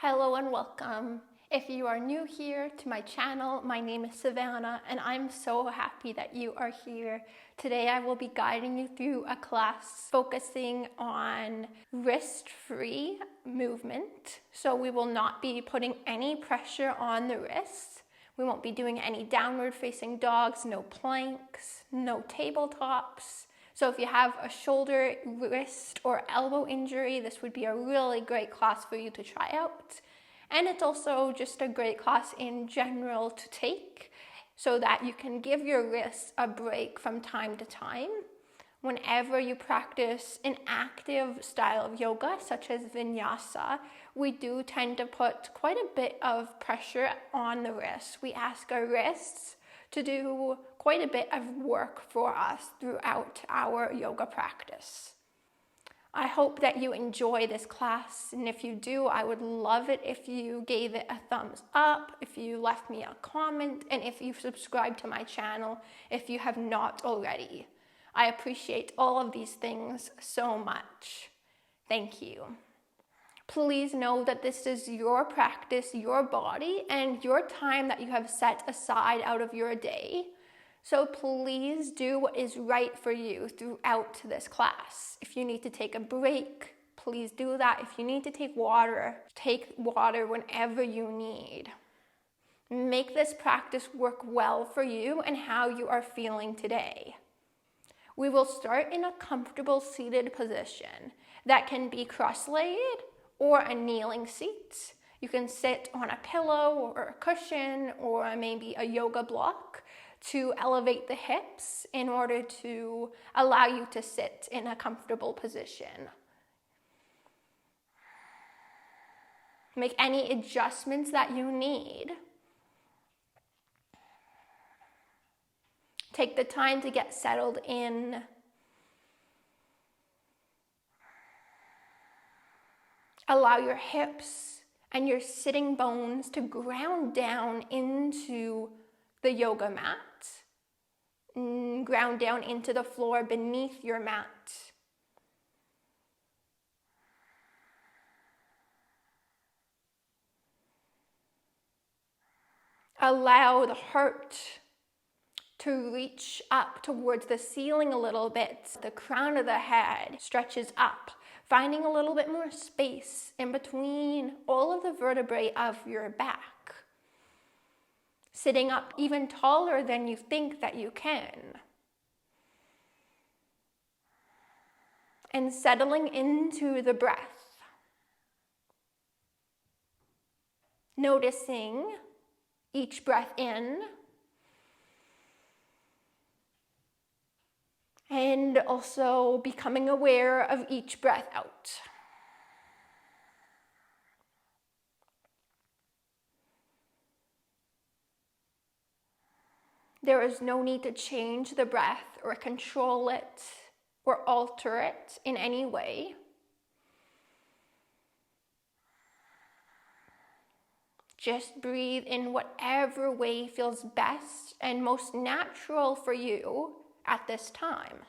Hello and welcome. If you are new here to my channel, my name is Savannah and I'm so happy that you are here. Today I will be guiding you through a class focusing on wrist-free movement. So we will not be putting any pressure on the wrists. We won't be doing any downward facing dogs, no planks, no tabletops. So if you have a shoulder, wrist, or elbow injury, this would be a really great class for you to try out. And it's also just a great class in general to take so that you can give your wrists a break from time to time. Whenever you practice an active style of yoga, such as vinyasa, we do tend to put quite a bit of pressure on the wrists. We ask our wrists to do quite a bit of work for us throughout our yoga practice. I hope that you enjoy this class, and if you do, I would love it if you gave it a thumbs up, if you left me a comment, and if you subscribe to my channel if you have not already. I appreciate all of these things so much. Thank you. Please know that this is your practice, your body, and your time that you have set aside out of your day. So please do what is right for you throughout this class. If you need to take a break, please do that. If you need to take water whenever you need. Make this practice work well for you and how you are feeling today. We will start in a comfortable seated position that can be cross-legged or a kneeling seat. You can sit on a pillow or a cushion or maybe a yoga block to elevate the hips in order to allow you to sit in a comfortable position. Make any adjustments that you need. Take the time to get settled in. Allow your hips and your sitting bones to ground down into the yoga mat. Ground down into the floor beneath your mat. Allow the heart to reach up towards the ceiling a little bit. The crown of the head stretches up, finding a little bit more space in between all of the vertebrae of your back. Sitting up even taller than you think that you can. And settling into the breath. Noticing each breath in. And also becoming aware of each breath out. There is no need to change the breath or control it or alter it in any way. Just breathe in whatever way feels best and most natural for you at this time.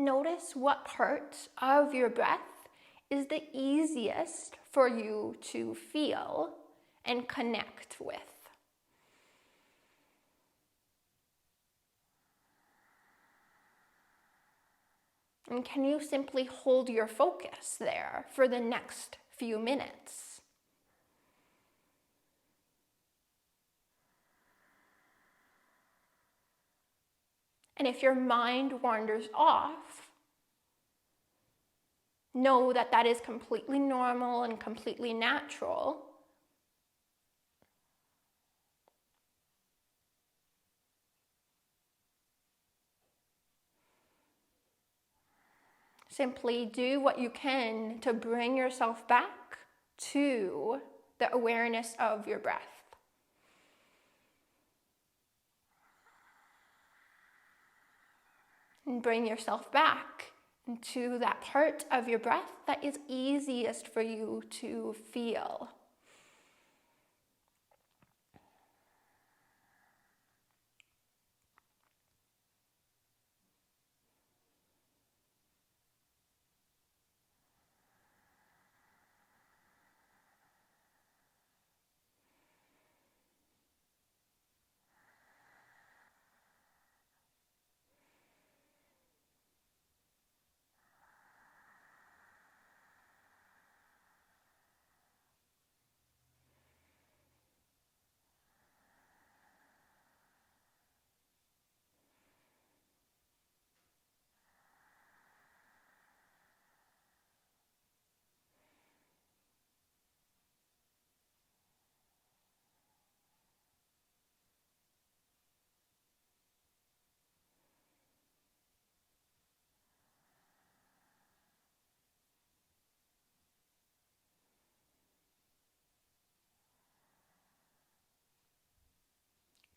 Notice what part of your breath is the easiest for you to feel and connect with. And can you simply hold your focus there for the next few minutes? And if your mind wanders off, know that that is completely normal and completely natural. Simply do what you can to bring yourself back to the awareness of your breath. And bring yourself back into that part of your breath that is easiest for you to feel.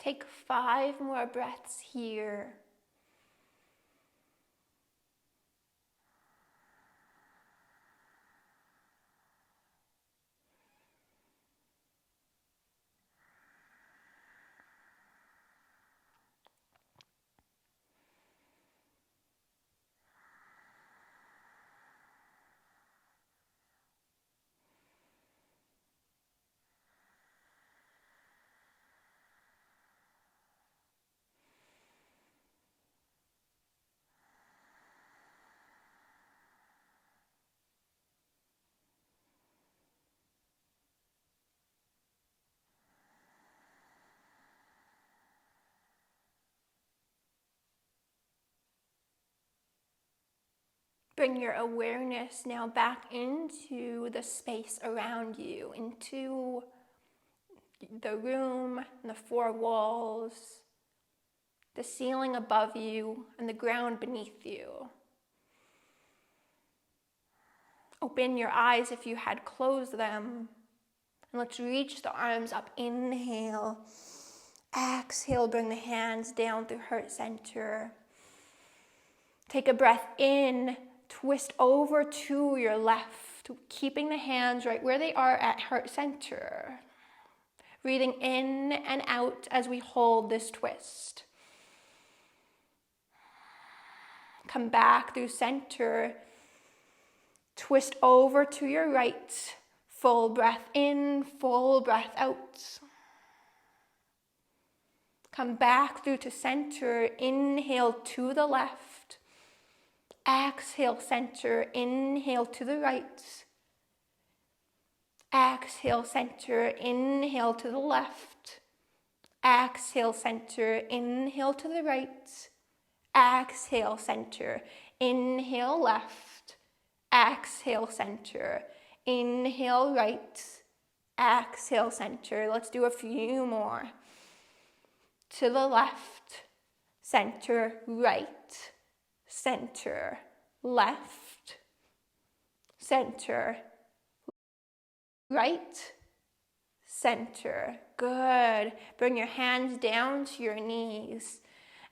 Take 5 more breaths here. Bring your awareness now back into the space around you, into the room and the 4 walls, the ceiling above you and the ground beneath you. Open your eyes if you had closed them. And let's reach the arms up. Inhale. Exhale, bring the hands down through heart center. Take a breath in. Twist over to your left, keeping the hands right where they are at heart center. Breathing in and out as we hold this twist. Come back through center. Twist over to your right. Full breath in, full breath out. Come back through to center. Inhale to the left. Exhale, center. Inhale to the right. Exhale, center. Inhale to the left. Exhale, center. Inhale to the right. Exhale, center. Inhale, left. Exhale, center. Inhale, right. Exhale, center. Let's do a few more. To the left, center, right. Center, left, center, right, center. Good. Bring your hands down to your knees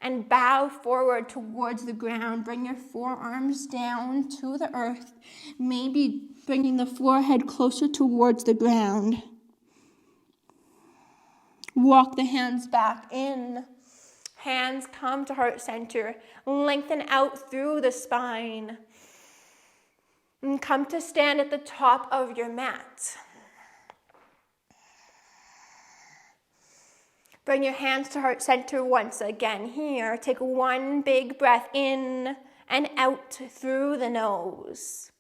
and bow forward towards the ground. Bring your forearms down to the earth, maybe bringing the forehead closer towards the ground. Walk the hands back in. Hands come to heart center. Lengthen out through the spine. And come to stand at the top of your mat. Bring your hands to heart center once again here. Take 1 big breath in and out through the nose.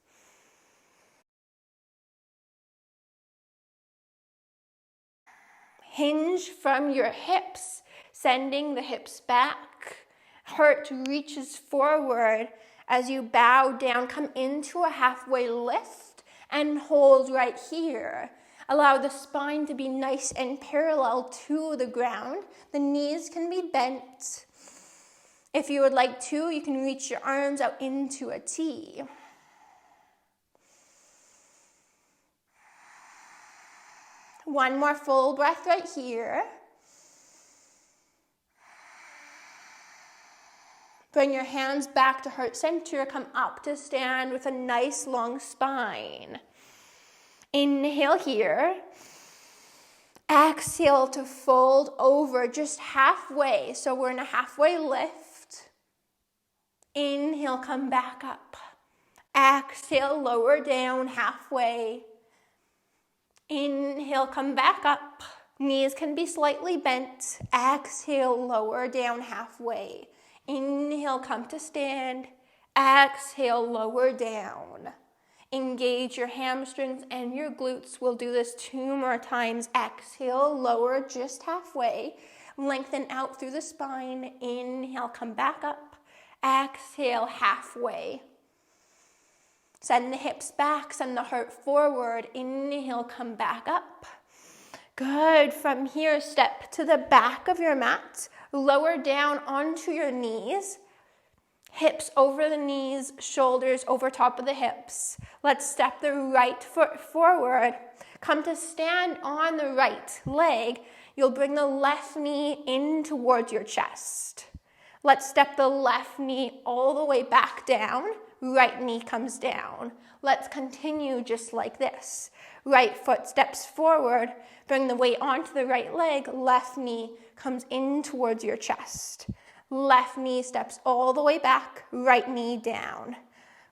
Hinge from your hips, sending the hips back. Heart reaches forward as you bow down. Come into a halfway lift and hold right here. Allow the spine to be nice and parallel to the ground. The knees can be bent. If you would like to, you can reach your arms out into a T. One more full breath right here. Bring your hands back to heart center. Come up to stand with a nice long spine. Inhale here. Exhale to fold over just halfway. So we're in a halfway lift. Inhale, come back up. Exhale, lower down halfway. Inhale, come back up. Knees can be slightly bent. Exhale, lower down halfway. Inhale, come to stand. Exhale, lower down. Engage your hamstrings and your glutes. We'll do this 2 more times. Exhale, lower just halfway. Lengthen out through the spine. Inhale, come back up. Exhale, halfway. Send the hips back, send the heart forward. Inhale, come back up. Good. From here, step to the back of your mat. Lower down onto your knees. Hips over the knees, shoulders over top of the hips. Let's step the right foot forward. Come to stand on the right leg. You'll bring the left knee in towards your chest. Let's step the left knee all the way back down. Right knee comes down. Let's continue just like this. Right foot steps forward. Bring the weight onto the right leg. Left knee comes in towards your chest. Left knee steps all the way back. Right knee down.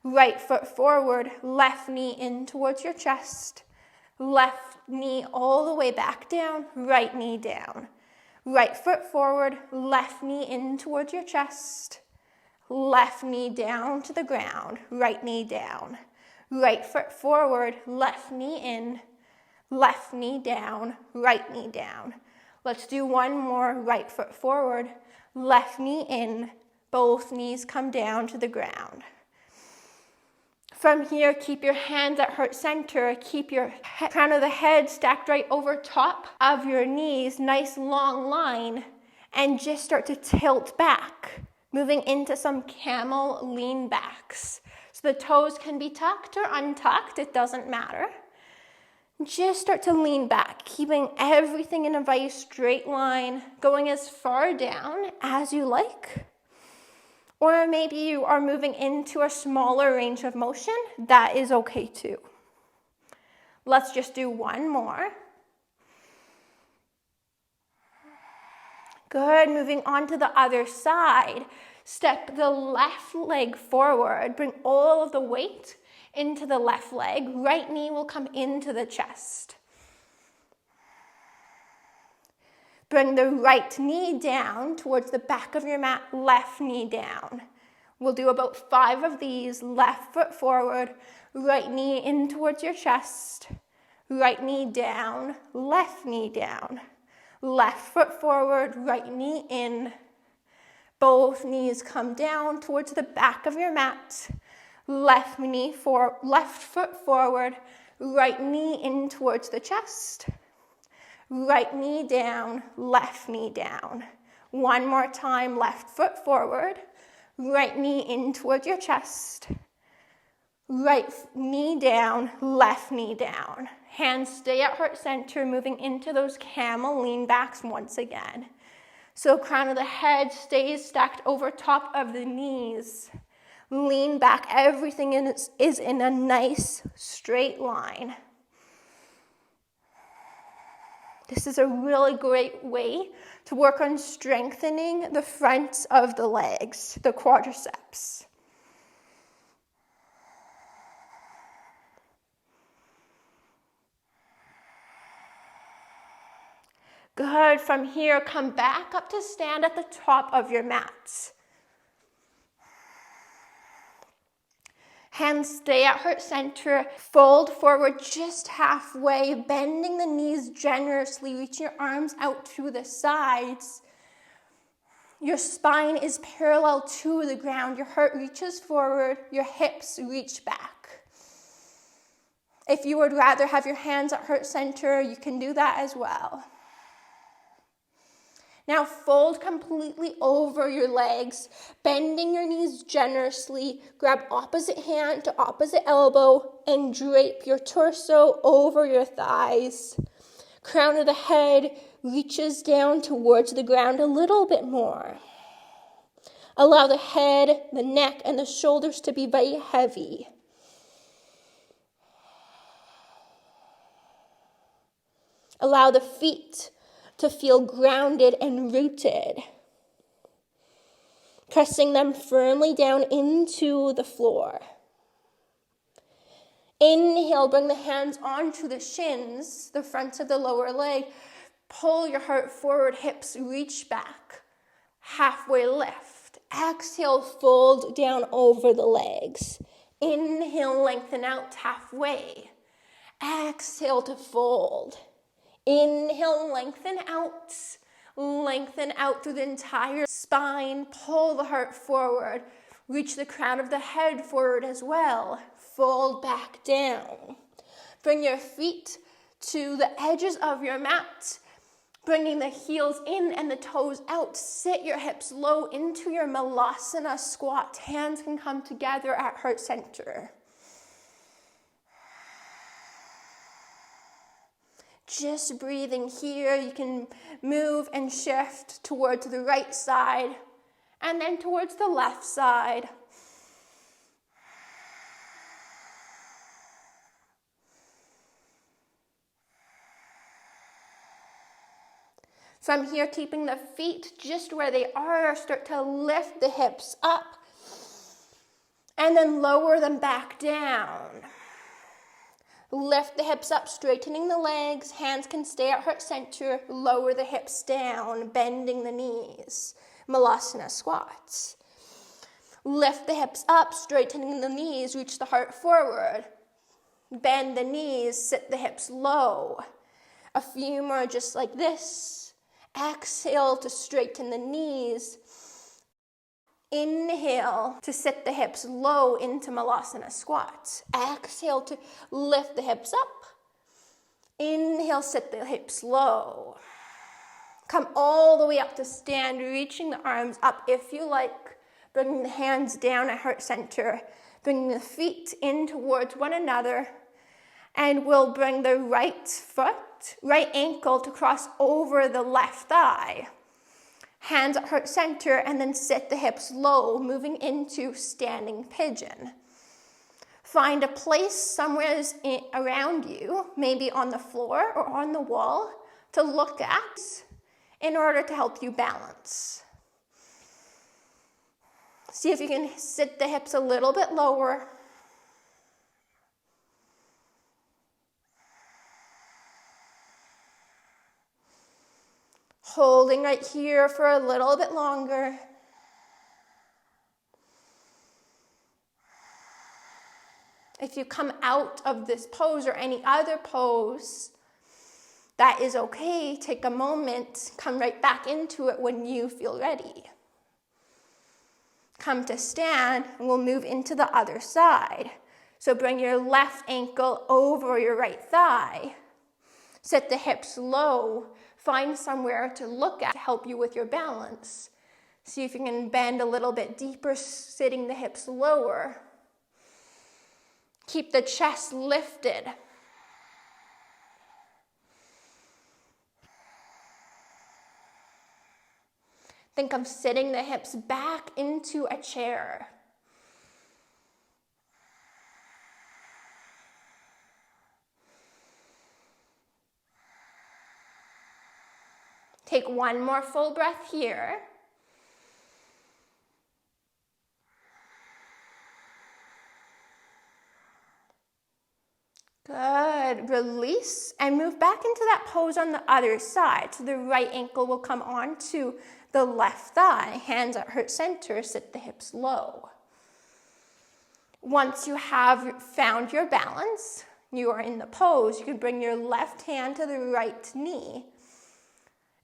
Right foot forward. Left knee in towards your chest. Left knee all the way back down. Right knee down. Right foot forward. Left knee in towards your chest. Left knee down to the ground, right knee down. Right foot forward, left knee in, left knee down, right knee down. Let's do one more. Right foot forward, left knee in, both knees come down to the ground. From here, keep your hands at heart center. Keep your crown of the head stacked right over top of your knees, nice long line, and just start to tilt back. Moving into some camel lean backs. So the toes can be tucked or untucked, it doesn't matter. Just start to lean back, keeping everything in a very straight line, going as far down as you like. Or maybe you are moving into a smaller range of motion, that is okay too. Let's just do one more. Good, moving on to the other side. Step the left leg forward. Bring all of the weight into the left leg. Right knee will come into the chest. Bring the right knee down towards the back of your mat. Left knee down. We'll do about 5 of these. Left foot forward. Right knee in towards your chest. Right knee down. Left knee down. Left foot forward, right knee in. Both knees come down towards the back of your mat. Left foot forward, right knee in towards the chest. Right knee down, left knee down. One more time, left foot forward, right knee in towards your chest. Right knee down, left knee down. Hands stay at heart center, moving into those camel lean backs once again. So crown of the head stays stacked over top of the knees. Lean back, everything is in a nice straight line. This is a really great way to work on strengthening the fronts of the legs, the quadriceps. Good. From here, come back up to stand at the top of your mat. Hands stay at heart center. Fold forward just halfway, bending the knees generously. Reach your arms out to the sides. Your spine is parallel to the ground. Your heart reaches forward. Your hips reach back. If you would rather have your hands at heart center, you can do that as well. Now fold completely over your legs, bending your knees generously. Grab opposite hand to opposite elbow and drape your torso over your thighs. Crown of the head reaches down towards the ground a little bit more. Allow the head, the neck, and the shoulders to be very heavy. Allow the feet to feel grounded and rooted, pressing them firmly down into the floor. Inhale, bring the hands onto the shins, the front of the lower leg. Pull your heart forward, hips reach back. Halfway lift. Exhale, fold down over the legs. Inhale, lengthen out halfway. Exhale to fold. Inhale, lengthen out. Lengthen out through the entire spine. Pull the heart forward. Reach the crown of the head forward as well. Fold back down. Bring your feet to the edges of your mat, bringing the heels in and the toes out. Sit your hips low into your Malasana squat. Hands can come together at heart center. Just breathing here. You can move and shift towards the right side and then towards the left side. From here, keeping the feet just where they are, start to lift the hips up and then lower them back down. Lift the hips up, straightening the legs. Hands can stay at heart center. Lower the hips down, bending the knees. Malasana squats. Lift the hips up, straightening the knees. Reach the heart forward. Bend the knees, sit the hips low. A few more just like this. Exhale to straighten the knees. Inhale to sit the hips low into Malasana squats. Exhale to lift the hips up. Inhale, sit the hips low. Come all the way up to stand, reaching the arms up if you like. Bringing the hands down at heart center. Bringing the feet in towards one another. And we'll bring the right foot, right ankle to cross over the left thigh. Hands at heart center, and then sit the hips low, moving into standing pigeon. Find a place somewhere around you, maybe on the floor or on the wall, to look at in order to help you balance. See if you can sit the hips a little bit lower. Holding right here for a little bit longer. If you come out of this pose or any other pose, that is okay. Take a moment, come right back into it when you feel ready. Come to stand, and we'll move into the other side. So bring your left ankle over your right thigh. Set the hips low. Find somewhere to look at to help you with your balance. See if you can bend a little bit deeper, sitting the hips lower. Keep the chest lifted. Think of sitting the hips back into a chair. Take one more full breath here. Good. Release and move back into that pose on the other side. So the right ankle will come onto the left thigh. Hands at heart center, sit the hips low. Once you have found your balance, you are in the pose, you can bring your left hand to the right knee.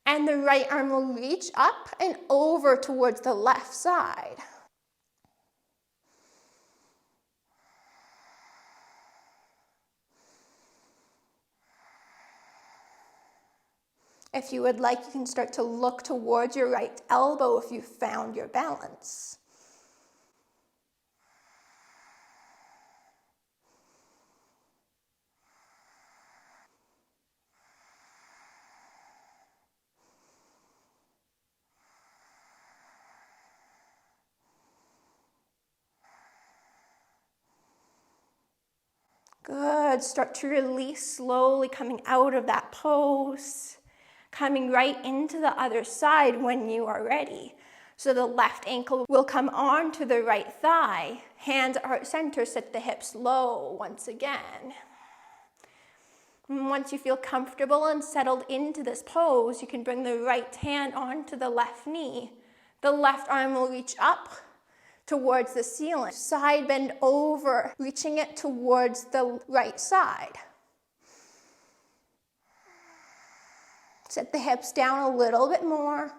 And the right arm will reach up and over towards the left side. If you would like, you can start to look towards your right elbow if you found your balance. Good. Start to release slowly, coming out of that pose, coming right into the other side when you are ready. So the left ankle will come onto the right thigh. Hands at heart center, sit the hips low once again. And once you feel comfortable and settled into this pose, you can bring the right hand onto the left knee. The left arm will reach up towards the ceiling. Side bend over, reaching it towards the right side. Set the hips down a little bit more.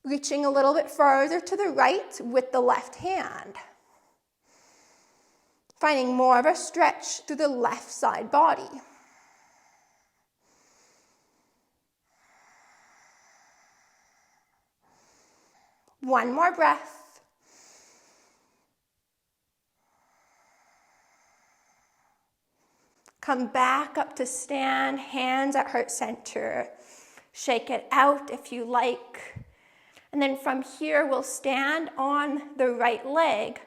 Reaching a little bit farther to the right with the left hand. Finding more of a stretch through the left side body. One more breath. Come back up to stand, hands at heart center. Shake it out if you like. And then from here, we'll stand on the right leg.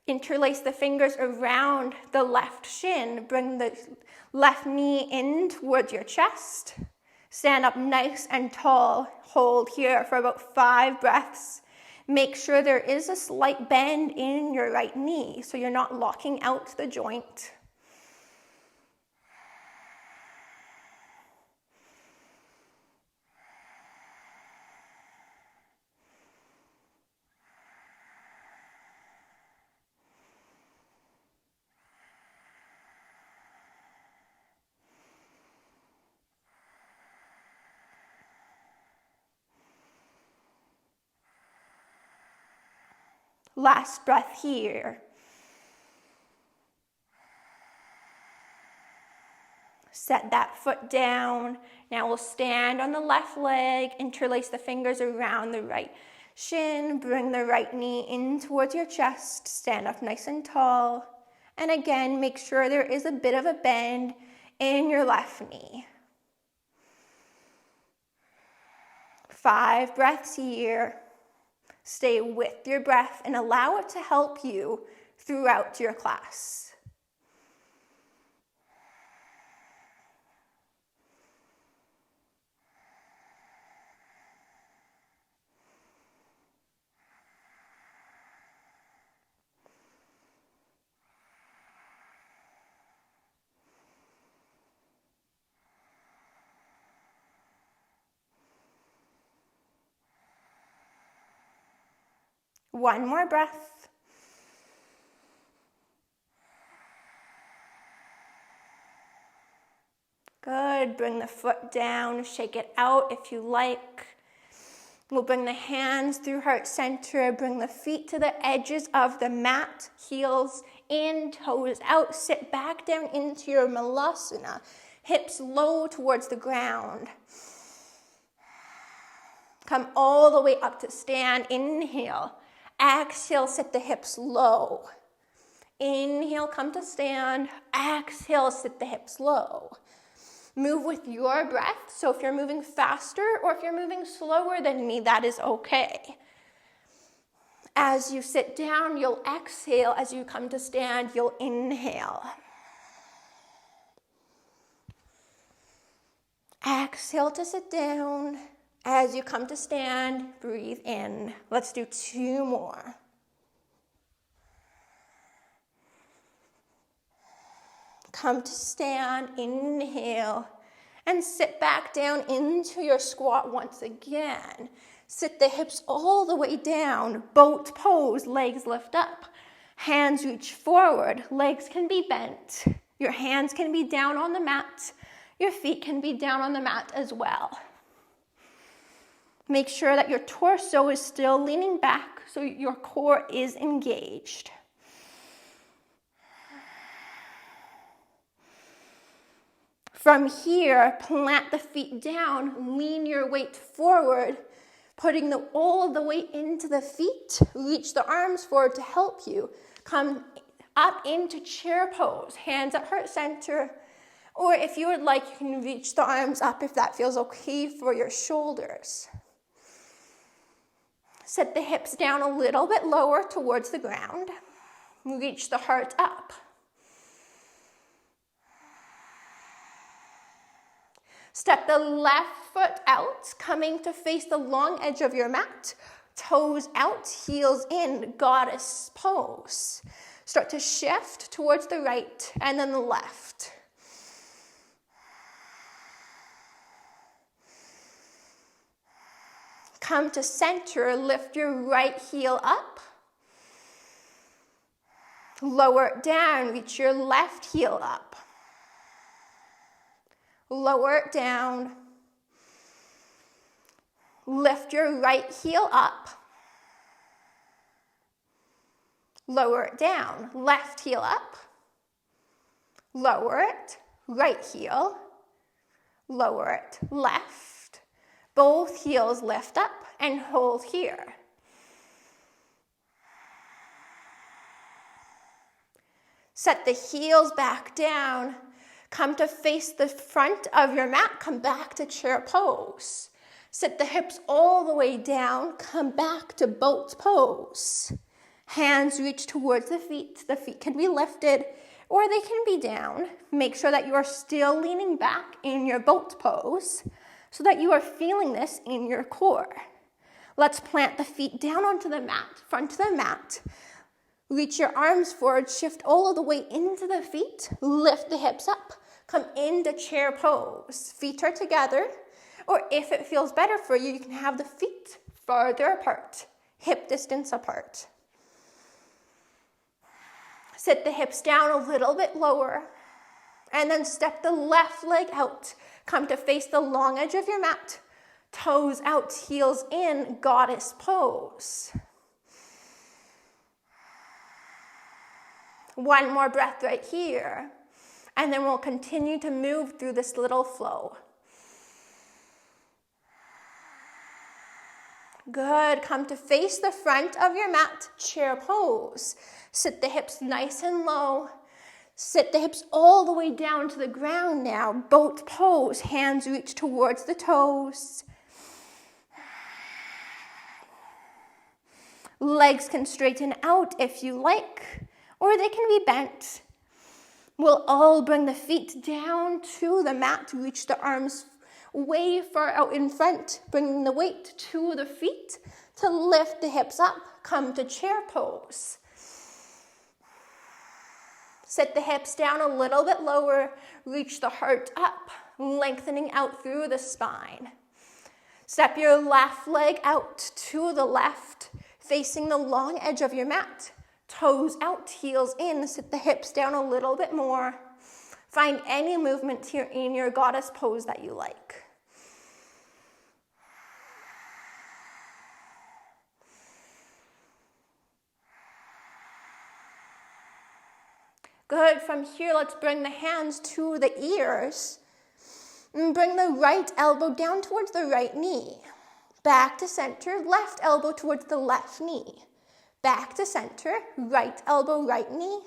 Interlace the fingers around the left shin. Bring the left knee in towards your chest. Stand up nice and tall. Hold here for about 5 breaths. Make sure there is a slight bend in your right knee so you're not locking out the joint. Last breath here. Set that foot down. Now we'll stand on the left leg, interlace the fingers around the right shin, bring the right knee in towards your chest, stand up nice and tall. And again, make sure there is a bit of a bend in your left knee. 5 breaths here. Stay with your breath and allow it to help you throughout your class. One more breath. Good. Bring the foot down. Shake it out if you like. We'll bring the hands through heart center. Bring the feet to the edges of the mat. Heels in, toes out. Sit back down into your malasana. Hips low towards the ground. Come all the way up to stand. Inhale. Exhale, sit the hips low. Inhale, come to stand. Exhale, sit the hips low. Move with your breath. So if you're moving faster or if you're moving slower than me, that is okay. As you sit down, you'll exhale. As you come to stand, you'll inhale. Exhale to sit down. As you come to stand, breathe in. Let's do 2 more. Come to stand, inhale, and sit back down into your squat once again. Sit the hips all the way down, boat pose, legs lift up. Hands reach forward, legs can be bent. Your hands can be down on the mat. Your feet can be down on the mat as well. Make sure that your torso is still leaning back so your core is engaged. From here, plant the feet down, lean your weight forward, putting all the weight into the feet. Reach the arms forward to help you. Come up into chair pose, hands at heart center. Or if you would like, you can reach the arms up if that feels okay for your shoulders. Set the hips down a little bit lower towards the ground. Reach the heart up. Step the left foot out, coming to face the long edge of your mat. Toes out, heels in, goddess pose. Start to shift towards the right and then the left. Come to center, lift your right heel up. Lower it down, reach your left heel up. Lower it down. Lift your right heel up. Lower it down, left heel up. Lower it, right heel. Lower it, left. Both heels lift up and hold here. Set the heels back down. Come to face the front of your mat. Come back to chair pose. Sit the hips all the way down. Come back to boat pose. Hands reach towards the feet. The feet can be lifted or they can be down. Make sure that you are still leaning back in your boat pose so that you are feeling this in your core. Let's plant the feet down onto the mat, front of the mat. Reach your arms forward, shift all the way into the feet, lift the hips up, come into chair pose. Feet are together, or if it feels better for you, you can have the feet farther apart, hip distance apart. Sit the hips down a little bit lower, and then step the left leg out. Come to face the long edge of your mat, toes out, heels in, goddess pose. One more breath right here, and then we'll continue to move through this little flow. Good, come to face the front of your mat, chair pose. Sit the hips nice and low. Sit the hips all the way down to the ground now. Boat pose, hands reach towards the toes. Legs can straighten out if you like, or they can be bent. We'll all bring the feet down to the mat, reach the arms way far out in front, bringing the weight to the feet to lift the hips up. Come to chair pose. Sit the hips down a little bit lower, reach the heart up, lengthening out through the spine. Step your left leg out to the left, facing the long edge of your mat. Toes out, heels in, sit the hips down a little bit more. Find any movement here in your goddess pose that you like. Good, from here, let's bring the hands to the ears. And bring the right elbow down towards the right knee. Back to center, left elbow towards the left knee. Back to center, right elbow, right knee.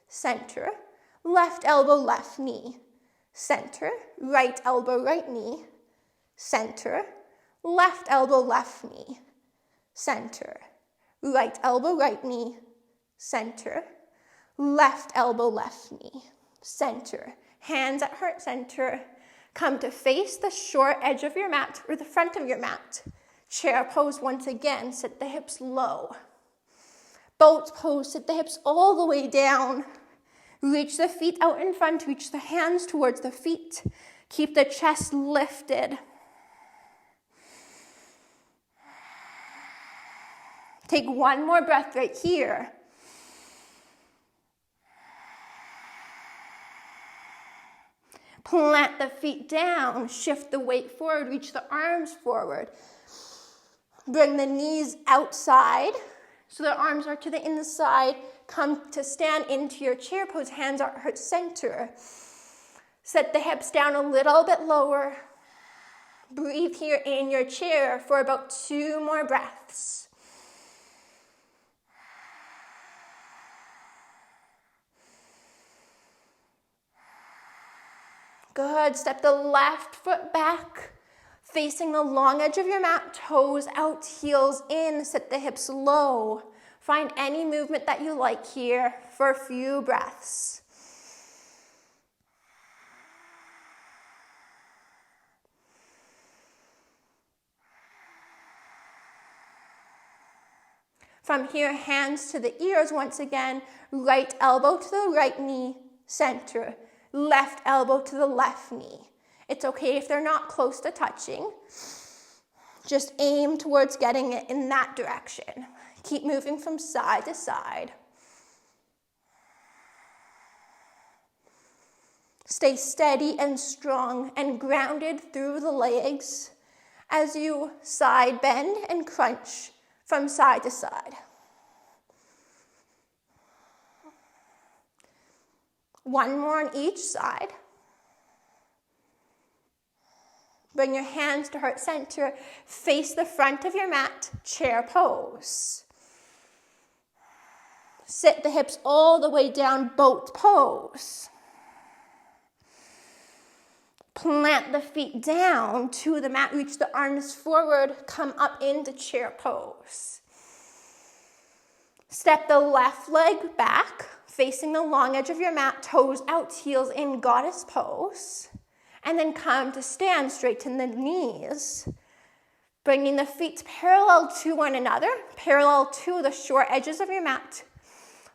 Center, left elbow, left knee. Center, right elbow, right knee. Center, left elbow, left knee. Center, right elbow, right knee. Center, left elbow, left knee. Center, hands at heart center. Come to face the short edge of your mat or the front of your mat. Chair pose once again, sit the hips low. Boat pose, sit the hips all the way down. Reach the feet out in front, reach the hands towards the feet. Keep the chest lifted. Take one more breath right here. Plant the feet down, shift the weight forward, reach the arms forward. Bring the knees outside, so the arms are to the inside. Come to stand into your chair pose, hands are at heart center. Set the hips down a little bit lower. Breathe here in your chair for about 2 more breaths. Good, step the left foot back, facing the long edge of your mat, toes out, heels in, sit the hips low. Find any movement that you like here for a few breaths. From here, hands to the ears once again, right elbow to the right knee, center, left elbow to the left knee. It's okay if they're not close to touching. Just aim towards getting it in that direction. Keep moving from side to side. Stay steady and strong and grounded through the legs as you side bend and crunch from side to side. One more on each side. Bring your hands to heart center. Face the front of your mat, chair pose. Sit the hips all the way down, boat pose. Plant the feet down to the mat. Reach the arms forward. Come up into chair pose. Step the left leg back, facing the long edge of your mat. Toes out, heels in, goddess pose. And then come to stand, straighten the knees. Bringing the feet parallel to one another, parallel to the short edges of your mat.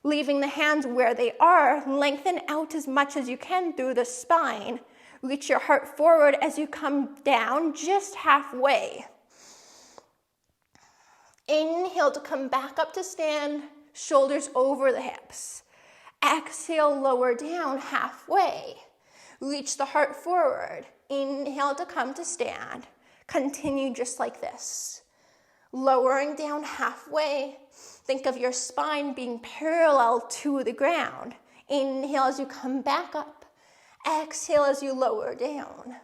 Leaving the hands where they are. Lengthen out as much as you can through the spine. Reach your heart forward as you come down just halfway. Inhale to come back up to stand, shoulders over the hips. Exhale, lower down halfway. Reach the heart forward. Inhale to come to stand. Continue just like this. Lowering down halfway. Think of your spine being parallel to the ground. Inhale as you come back up. Exhale as you lower down.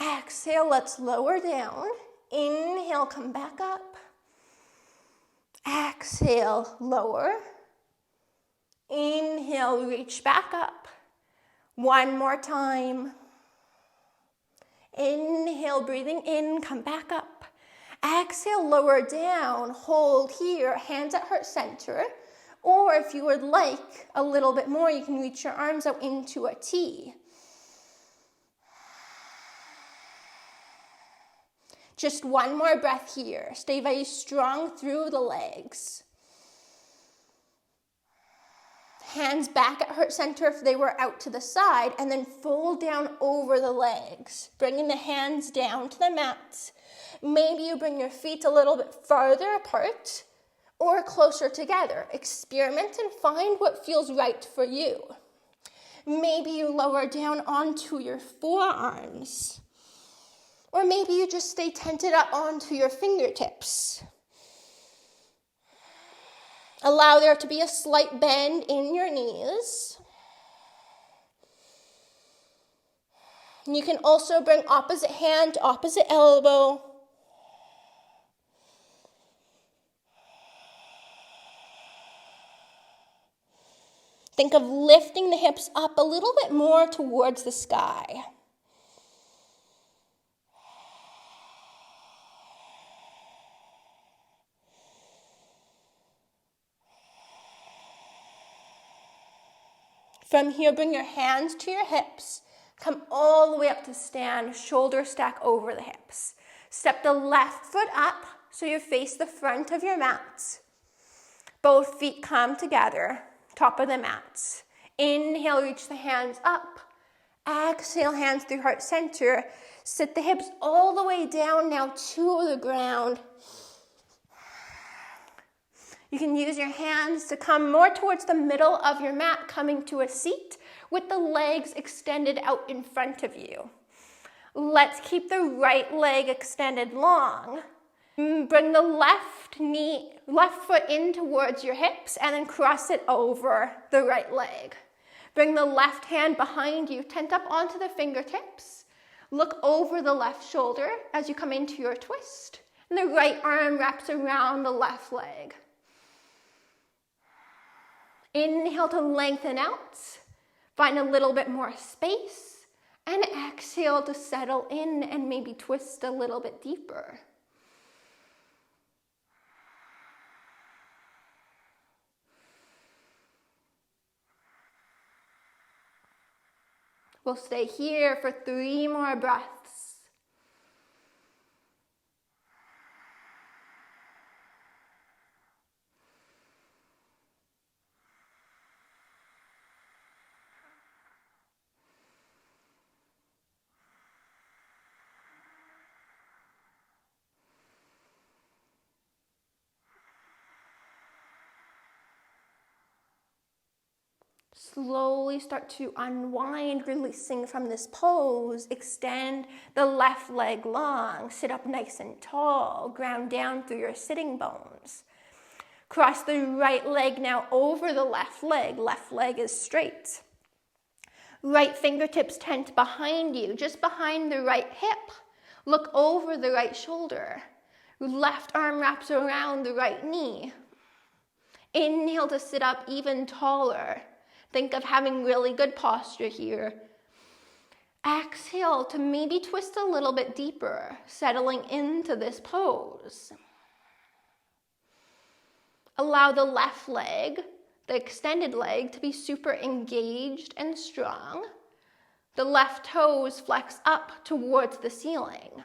Exhale, let's lower down. Inhale, come back up. Exhale, lower. Inhale, reach back up. One more time. Inhale, breathing in, come back up. Exhale, lower down, hold here, hands at heart center. Or if you would like a little bit more, you can reach your arms out into a T. Just one more breath here. Stay very strong through the legs. Hands back at heart center if they were out to the side, and then fold down over the legs, bringing the hands down to the mat. Maybe you bring your feet a little bit farther apart or closer together. Experiment and find what feels right for you. Maybe you lower down onto your forearms, or maybe you just stay tented up onto your fingertips. Allow there to be a slight bend in your knees. And you can also bring opposite hand to opposite elbow. Think of lifting the hips up a little bit more towards the sky. From here, bring your hands to your hips. Come all the way up to stand, shoulder stack over the hips. Step the left foot up so you face the front of your mat. Both feet come together, top of the mat. Inhale, reach the hands up. Exhale, hands through heart center. Sit the hips all the way down now to the ground. You can use your hands to come more towards the middle of your mat, coming to a seat with the legs extended out in front of you. Let's keep the right leg extended long. Bring the left foot in towards your hips and then cross it over the right leg. Bring the left hand behind you, tent up onto the fingertips. Look over the left shoulder as you come into your twist. And the right arm wraps around the left leg. Inhale to lengthen out, find a little bit more space, and exhale to settle in and maybe twist a little bit deeper. We'll stay here for 3 more breaths. slowly start to unwind, releasing from this pose. Extend the left leg long, sit up nice and tall, ground down through your sitting bones. Cross the right leg now over the left leg is straight. Right fingertips tent behind you, just behind the right hip. Look over the right shoulder. Left arm wraps around the right knee. Inhale to sit up even taller. Think of having really good posture here. Exhale to maybe twist a little bit deeper, settling into this pose. Allow the left leg, the extended leg, to be super engaged and strong. The left toes flex up towards the ceiling.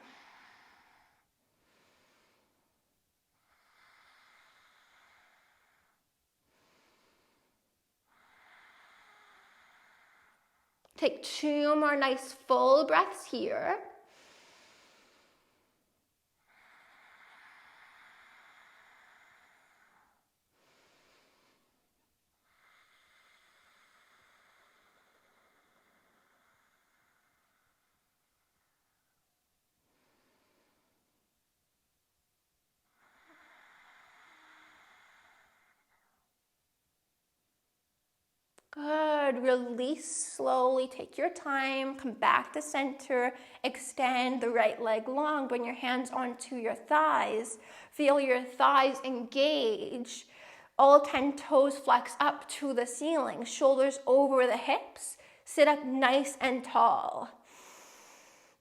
Take 2 more nice full breaths here. Good. Release slowly. Take your time. Come back to center. Extend the right leg long. Bring your hands onto your thighs. Feel your thighs engage. All 10 toes flex up to the ceiling. Shoulders over the hips. Sit up nice and tall.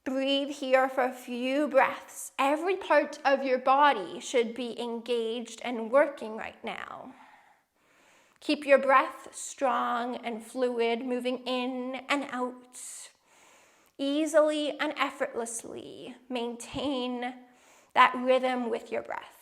Breathe here for a few breaths. Every part of your body should be engaged and working right now. Keep your breath strong and fluid, moving in and out. Easily and effortlessly maintain that rhythm with your breath.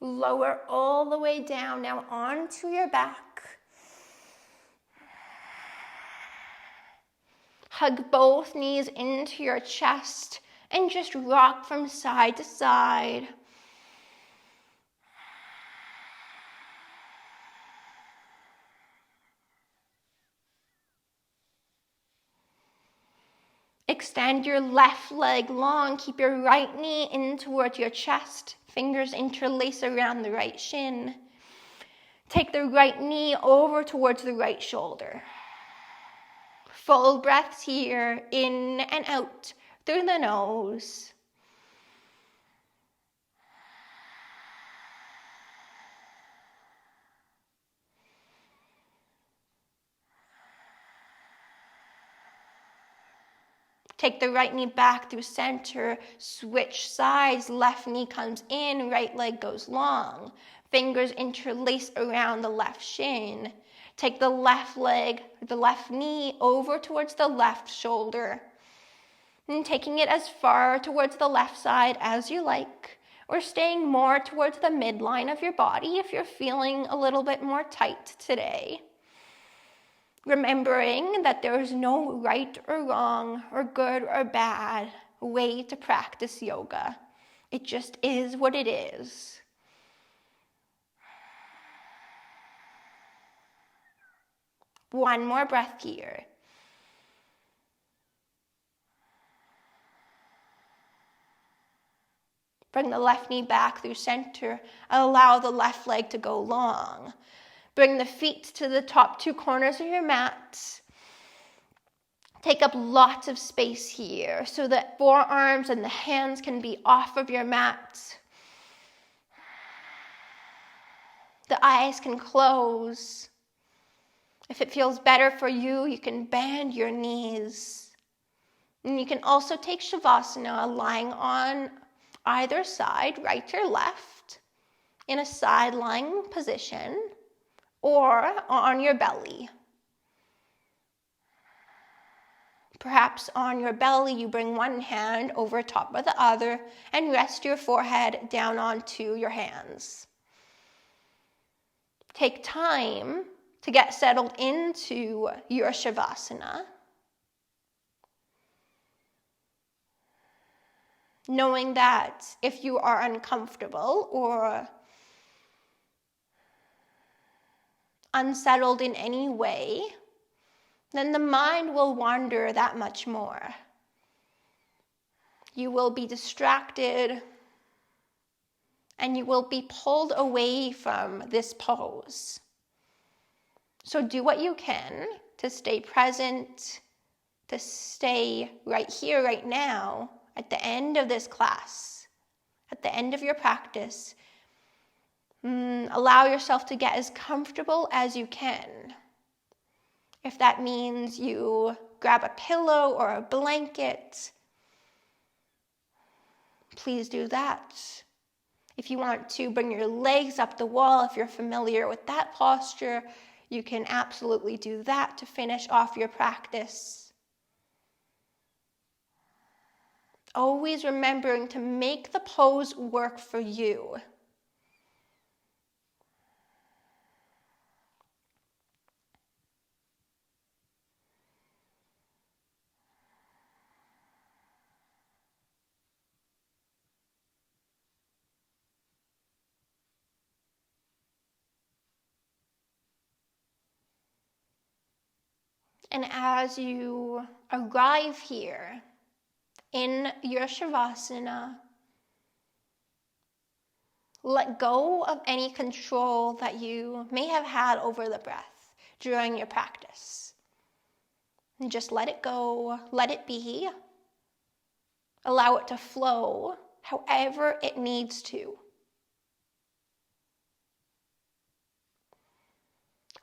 Lower all the way down now onto your back. Hug both knees into your chest and just rock from side to side. Extend your left leg long. Keep your right knee in towards your chest. Fingers interlace around the right shin. Take the right knee over towards the right shoulder. Full breaths here, in and out through the nose. Take the right knee back through center, switch sides, left knee comes in, right leg goes long. Fingers interlace around the left shin. Take the left leg, the left knee over towards the left shoulder. And taking it as far towards the left side as you like, or staying more towards the midline of your body if you're feeling a little bit more tight today. Remembering that there is no right or wrong or good or bad way to practice yoga. It just is what it is. One more breath here. Bring the left knee back through center. Allow the left leg to go long. Bring the feet to the top 2 corners of your mat. Take up lots of space here so that forearms and the hands can be off of your mat. The eyes can close. If it feels better for you, you can bend your knees. And you can also take Shavasana lying on either side, right or left, in a side lying position, or on your belly. Perhaps on your belly, you bring one hand over top of the other and rest your forehead down onto your hands. take time to get settled into your Shavasana, knowing that if you are uncomfortable or unsettled in any way, then the mind will wander that much more. You will be distracted and you will be pulled away from this pose. So do what you can to stay present, to stay right here, right now, at the end of this class, at the end of your practice. Allow yourself to get as comfortable as you can. If that means you grab a pillow or a blanket, please do that. If you want to bring your legs up the wall, if you're familiar with that posture, you can absolutely do that to finish off your practice. Always remembering to make the pose work for you. And as you arrive here in your Shavasana, let go of any control that you may have had over the breath during your practice. And just let it go, let it be. Allow it to flow however it needs to.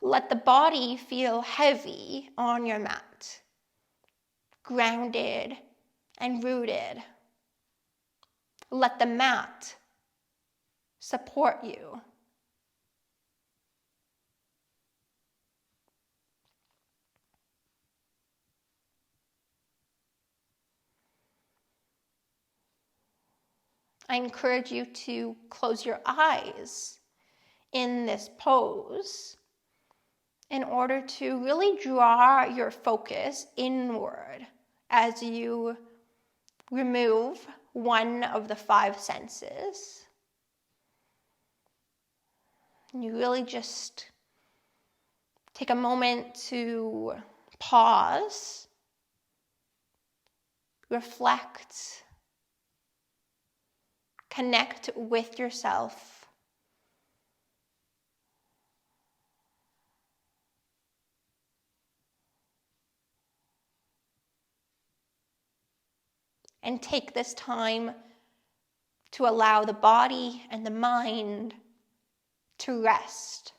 Let the body feel heavy on your mat, grounded and rooted. Let the mat support you. I encourage you to close your eyes in this pose in order to really draw your focus inward as you remove one of the five senses. You really just take a moment to pause, reflect, connect with yourself. And take this time to allow the body and the mind to rest.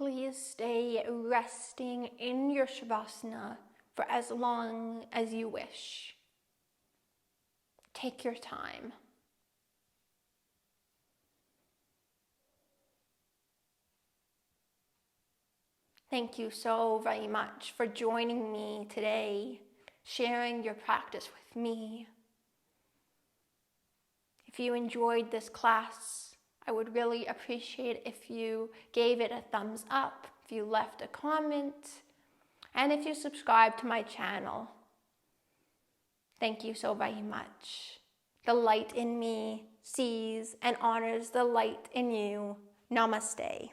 Please stay resting in your Shavasana for as long as you wish. Take your time. Thank you so very much for joining me today, sharing your practice with me. If you enjoyed this class, I would really appreciate if you gave it a thumbs up, if you left a comment, and if you subscribe to my channel. Thank you so very much. The light in me sees and honors the light in you. Namaste.